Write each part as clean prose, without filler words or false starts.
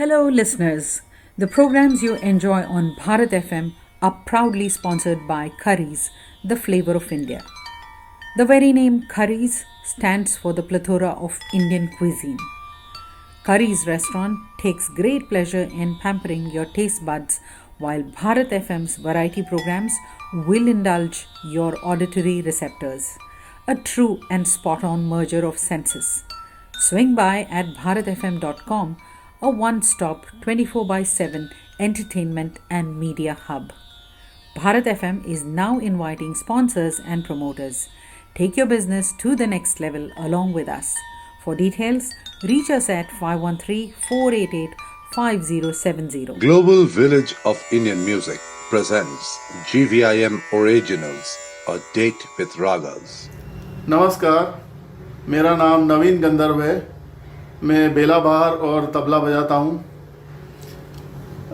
Hello, listeners. The programs you enjoy on Bharat FM are proudly sponsored by Curries, the flavor of India. The very name Curries stands for the plethora of Indian cuisine. Curries restaurant takes great pleasure in pampering your taste buds, while Bharat FM's variety programs will indulge your auditory receptors. A true and spot on merger of senses. Swing by at bharatfm.com, a one stop 24 by 7 entertainment and media hub. Bharat FM is now inviting sponsors and promoters. Take your business to the next level along with us. For details, reach us at 513 488 5070. Global Village of Indian Music presents GVIM Originals, A Date with Ragas. नमस्कार, मेरा नाम नवीन गंधर्व है। मैं बेला बहार और तबला बजाता हूँ।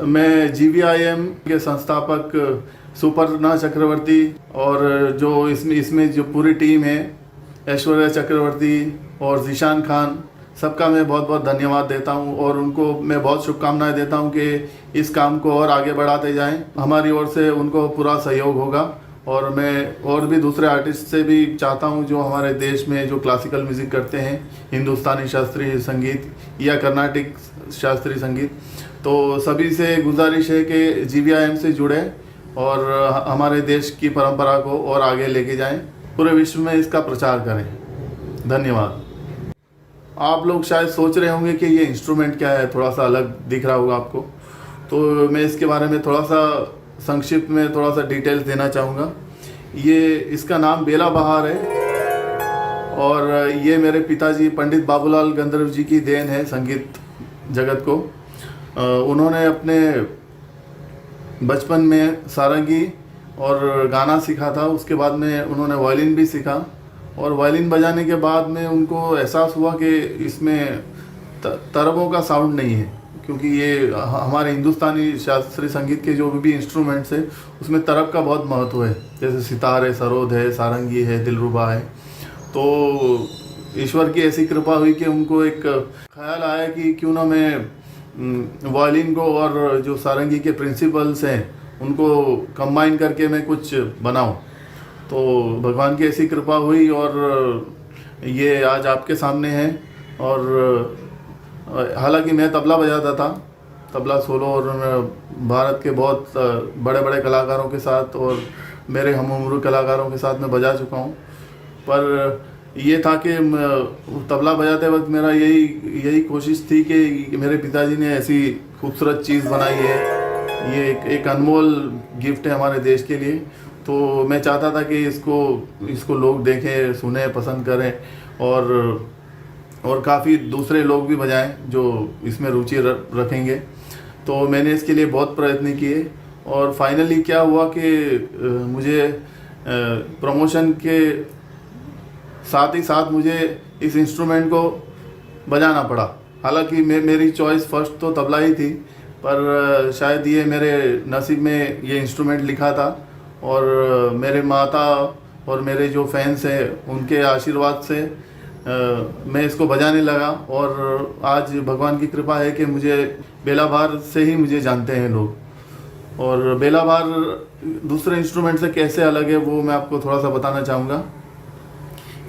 मैं GVIM के संस्थापक सुपर्णा चक्रवर्ती और जो इसमें जो पूरी टीम है, ऐश्वर्या चक्रवर्ती और जीशान खान, सबका मैं बहुत बहुत धन्यवाद देता हूं और उनको मैं बहुत शुभकामनाएं देता हूं कि इस काम को और आगे बढ़ाते जाएं। हमारी ओर से उनको पूरा सहयोग होगा और मैं और भी दूसरे आर्टिस्ट से भी चाहता हूं जो हमारे देश में जो क्लासिकल म्यूज़िक करते हैं, हिंदुस्तानी शास्त्रीय संगीत या कर्नाटिक शास्त्रीय संगीत, तो सभी से गुजारिश है कि GVIM से जुड़े और हमारे देश की परंपरा को और आगे लेके जाएं, पूरे विश्व में इसका प्रचार करें। धन्यवाद। आप लोग शायद सोच रहे होंगे कि ये इंस्ट्रूमेंट क्या है, थोड़ा सा अलग दिख रहा होगा आपको, तो मैं इसके बारे में थोड़ा सा संक्षिप्त में थोड़ा सा डिटेल्स देना चाहूँगा। इसका नाम बेला बहार है और ये मेरे पिताजी पंडित बाबूलाल गंधर्व जी की देन है संगीत जगत को। उन्होंने अपने बचपन में सारंगी और गाना सीखा था, उसके बाद में उन्होंने वायलिन भी सीखा और वायलिन बजाने के बाद में उनको एहसास हुआ कि इसमें तरबों का साउंड नहीं है, क्योंकि ये हमारे हिंदुस्तानी शास्त्रीय संगीत के जो भी इंस्ट्रूमेंट्स हैं उसमें तरब का बहुत महत्व है, जैसे सितार है, सरोद है, सारंगी है, दिलरुबा है। तो ईश्वर की ऐसी कृपा हुई कि उनको एक ख्याल आया कि क्यों ना मैं वायलिन को और जो सारंगी के प्रिंसिपल्स हैं उनको कंबाइन करके मैं कुछ बनाऊं। तो भगवान की ऐसी कृपा हुई और ये आज आपके सामने है। और हालांकि मैं तबला बजाता था, तबला सोलो, और भारत के बहुत बड़े बड़े कलाकारों के साथ और मेरे हमउम्र कलाकारों के साथ मैं बजा चुका हूँ। पर ये था कि तबला बजाते वक्त मेरा यही कोशिश थी कि मेरे पिताजी ने ऐसी खूबसूरत चीज़ बनाई है, ये एक अनमोल गिफ्ट है हमारे देश के लिए। तो मैं चाहता था कि इसको लोग देखें, सुने, पसंद करें और काफ़ी दूसरे लोग भी बजाएं जो इसमें रुचि रखेंगे। तो मैंने इसके लिए बहुत प्रयत्न किए और फाइनली क्या हुआ कि मुझे प्रमोशन के साथ ही साथ मुझे इस इंस्ट्रूमेंट को बजाना पड़ा। हालांकि मेरी चॉइस फर्स्ट तो तबला ही थी, पर शायद ये मेरे नसीब में ये इंस्ट्रूमेंट लिखा था और मेरे माता और मेरे जो फैंस हैं उनके आशीर्वाद से मैं इसको बजाने लगा और आज भगवान की कृपा है कि मुझे बेला बहार से ही मुझे जानते हैं लोग। और बेला बहार दूसरे इंस्ट्रूमेंट से कैसे अलग है वो मैं आपको थोड़ा सा बताना चाहूँगा।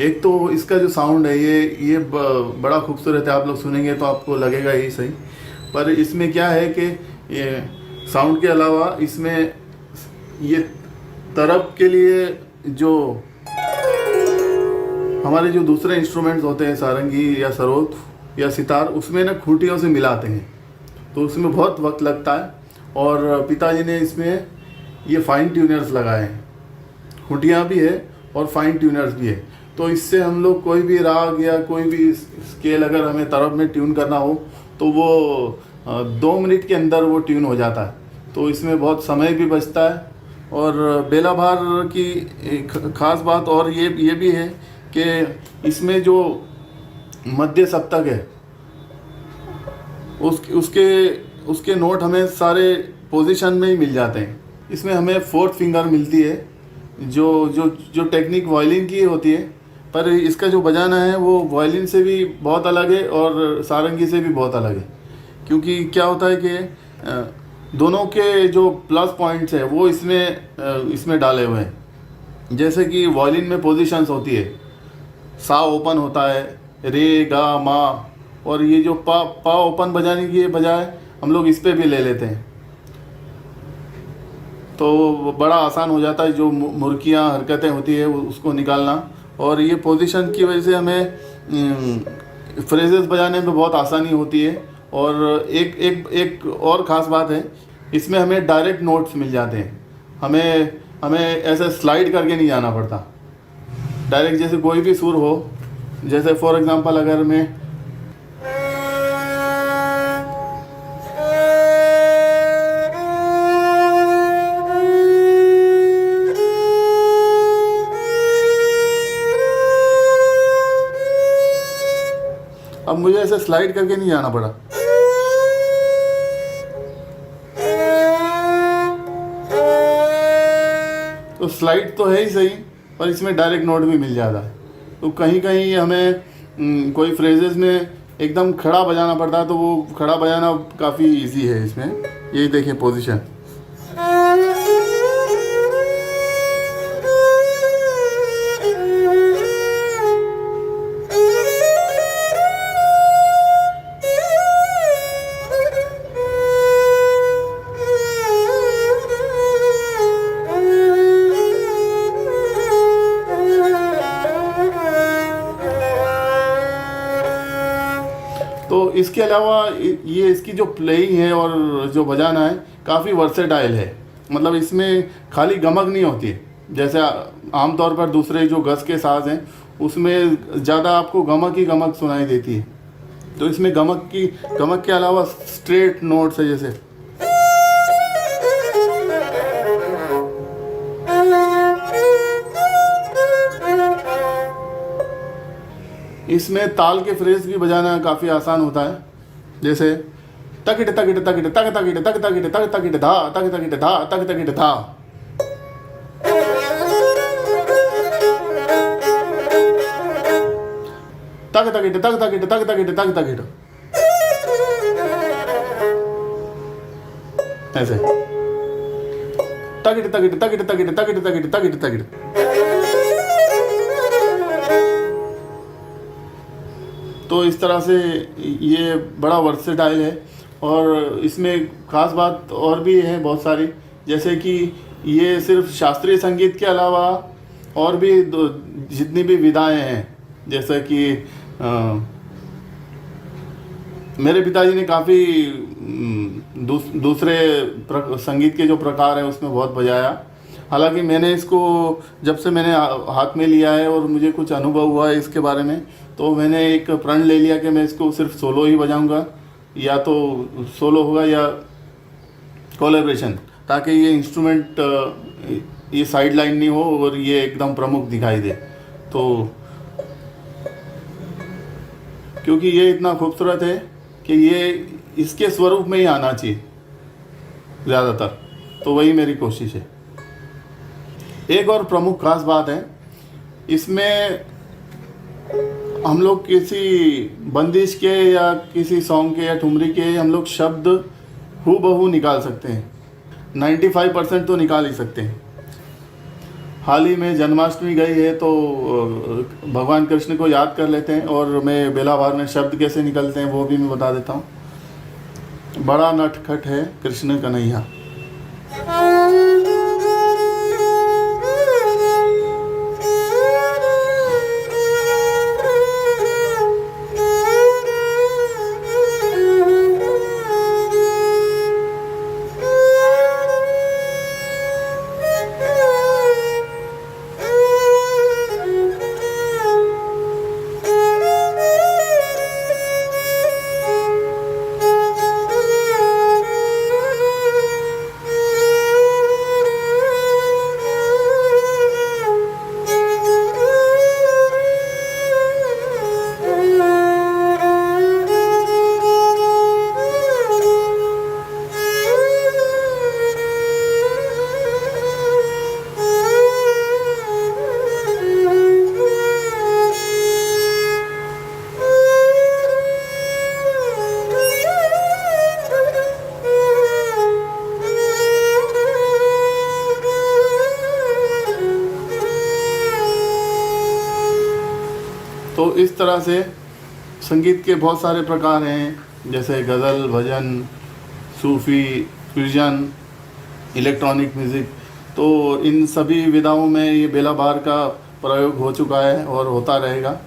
एक तो इसका जो साउंड है ये बड़ा खूबसूरत है, आप लोग सुनेंगे तो आपको लगेगा ही सही। पर इसमें क्या है कि ये साउंड के अलावा इसमें ये तरब के लिए जो हमारे जो दूसरे इंस्ट्रूमेंट्स होते हैं, सारंगी या सरोद या सितार, उसमें ना खूंटियों से मिलाते हैं, तो उसमें बहुत वक्त लगता है। और पिताजी ने इसमें ये फाइन ट्यूनर्स लगाए हैं, खूंटियाँ भी है और फाइन ट्यूनर्स भी है। तो इससे हम लोग कोई भी राग या कोई भी स्केल अगर हमें तरब में ट्यून करना हो तो वो 2 मिनट के अंदर वो ट्यून हो जाता है। तो इसमें बहुत समय भी बचता है। और बेला बहार की ख़ास बात और ये भी है कि इसमें जो मध्य सप्तक है उसके नोट हमें सारे पोजीशन में ही मिल जाते हैं। इसमें हमें 4th फिंगर मिलती है जो टेक्निक वायलिन की होती है, पर इसका जो बजाना है वो वायलिन से भी बहुत अलग है और सारंगी से भी बहुत अलग है। क्योंकि क्या होता है कि दोनों के जो प्लस पॉइंट्स है वो इसमें डाले हुए हैं। जैसे कि वायलिन में पोजीशंस होती है, सा ओपन होता है, रे गा मा, और ये जो पा ओपन बजाने की बजाय हम लोग इस पे भी ले लेते हैं, तो बड़ा आसान हो जाता है जो मुर्कियाँ हरकतें होती है उसको निकालना। और ये पोजीशन की वजह से हमें फ्रेजेस बजाने में बहुत आसानी होती है। और एक और ख़ास बात है, इसमें हमें डायरेक्ट नोट्स मिल जाते हैं, हमें ऐसे स्लाइड करके नहीं जाना पड़ता। डायरेक्ट जैसे कोई भी सुर हो, जैसे फॉर एग्जांपल अगर मैं अब मुझे ऐसे स्लाइड करके नहीं जाना पड़ा, तो स्लाइड तो है ही सही, पर इसमें डायरेक्ट नोट भी मिल जाता है। तो कहीं कहीं हमें कोई फ्रेजेस में एकदम खड़ा बजाना पड़ता है, तो वो खड़ा बजाना काफ़ी इजी है इसमें। ये देखिए पोजीशन, तो इसके अलावा ये इसकी जो प्लेइंग है और जो बजाना है काफ़ी वर्सेटाइल है। मतलब इसमें खाली गमक नहीं होती है, जैसे आमतौर पर दूसरे जो गज़ के साज हैं उसमें ज़्यादा आपको गमक ही गमक सुनाई देती है। तो इसमें गमक के अलावा स्ट्रेट नोट्स है, जैसे इसमें ताल के फ्रेज भी बजाना काफ़ी आसान होता है। जैसे तकिट तकिट तकिट तक तकिट तक तकिट तक तकिट धा तक तकिट धा तक तकिट धा, तक तकिट तक तकिट तक तकिट तक तकिट, ऐसे तकिट तकिट तकिट तकिट तकिट तकिट तकिट तकिट। तो इस तरह से ये बड़ा वर्सेटाइल है। और इसमें ख़ास बात और भी है बहुत सारी, जैसे कि ये सिर्फ शास्त्रीय संगीत के अलावा और भी जितनी भी विधाएं हैं, जैसे कि मेरे पिताजी ने काफ़ी दूसरे संगीत के जो प्रकार हैं उसमें बहुत बजाया। हालांकि मैंने इसको जब से मैंने हाथ में लिया है और मुझे कुछ अनुभव हुआ है इसके बारे में, तो मैंने एक प्रण ले लिया कि मैं इसको सिर्फ सोलो ही बजाऊंगा, या तो सोलो होगा या कोलैबोरेशन, ताकि ये इंस्ट्रूमेंट ये साइड लाइन नहीं हो और ये एकदम प्रमुख दिखाई दे। तो क्योंकि ये इतना खूबसूरत है कि ये इसके स्वरूप में ही आना चाहिए ज़्यादातर, तो वही मेरी कोशिश है। एक और प्रमुख खास बात है, इसमें हम लोग किसी बंदिश के या किसी सॉन्ग के या ठुमरी के हम लोग शब्द हूबहू निकाल सकते हैं, 95% तो निकाल ही सकते हैं। हाल ही में जन्माष्टमी गई है तो भगवान कृष्ण को याद कर लेते हैं, और मैं बेलाभार में शब्द कैसे निकलते हैं वो भी मैं बता देता हूँ। बड़ा नटखट है कृष्ण कन्हैया, इस तरह से संगीत के बहुत सारे प्रकार हैं, जैसे गज़ल, भजन, सूफ़ी, फ्यूजन, इलेक्ट्रॉनिक म्यूज़िक। तो इन सभी विधाओं में ये बेला बार का प्रयोग हो चुका है और होता रहेगा।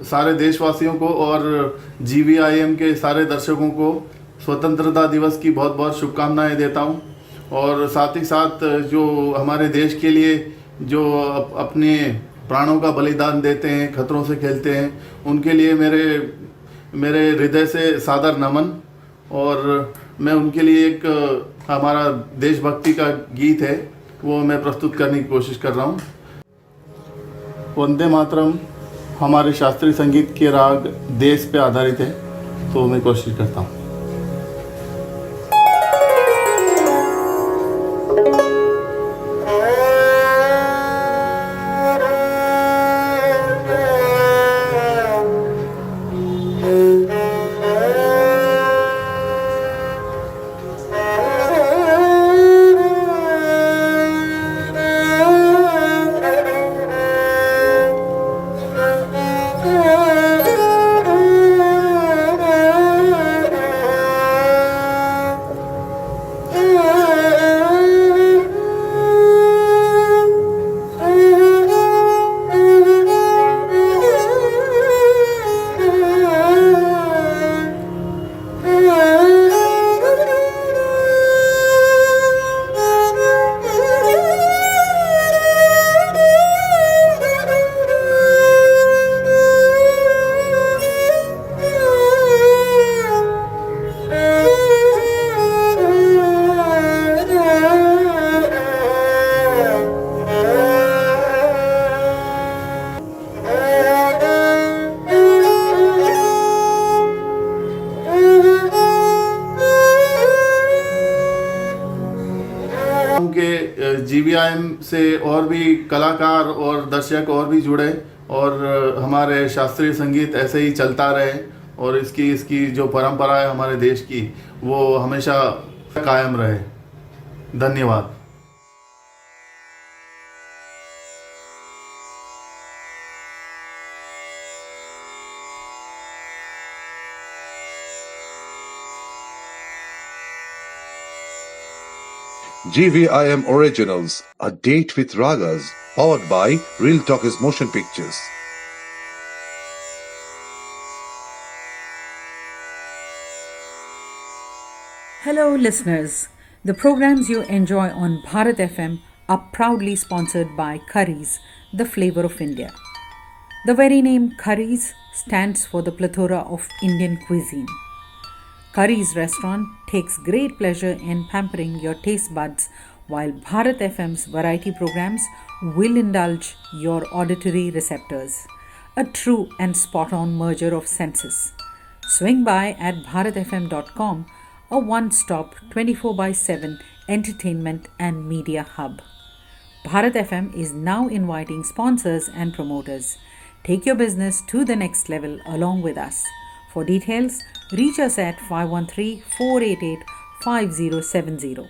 सारे देशवासियों को और GVIM के सारे दर्शकों को स्वतंत्रता दिवस की बहुत बहुत शुभकामनाएं देता हूं। और साथ ही साथ जो हमारे देश के लिए जो अपने प्राणों का बलिदान देते हैं, खतरों से खेलते हैं, उनके लिए मेरे हृदय से सादर नमन। और मैं उनके लिए एक हमारा देशभक्ति का गीत है, वो मैं प्रस्तुत करने की कोशिश कर रहा हूँ। वंदे मातरम हमारे शास्त्रीय संगीत के राग देश पे आधारित है, तो मैं कोशिश करता हूँ। के GVIM से और भी कलाकार और दर्शक और भी जुड़े और हमारे शास्त्रीय संगीत ऐसे ही चलता रहे और इसकी जो परंपरा है हमारे देश की, वो हमेशा कायम रहे। धन्यवाद। GVIM Originals, a date with ragas, powered by Real Talkers Motion Pictures. Hello, listeners. The programs you enjoy on Bharat FM are proudly sponsored by Currys, the flavor of India. The very name Currys stands for the plethora of Indian cuisine. Currys restaurant takes great pleasure in pampering your taste buds, while Bharat FM's variety programs will indulge your auditory receptors. A true and spot-on merger of senses. Swing by at bharatfm.com, a one-stop 24/7 entertainment and media hub. Bharat FM is now inviting sponsors and promoters. Take your business to the next level along with us. For details, reach us at 513-488-5070.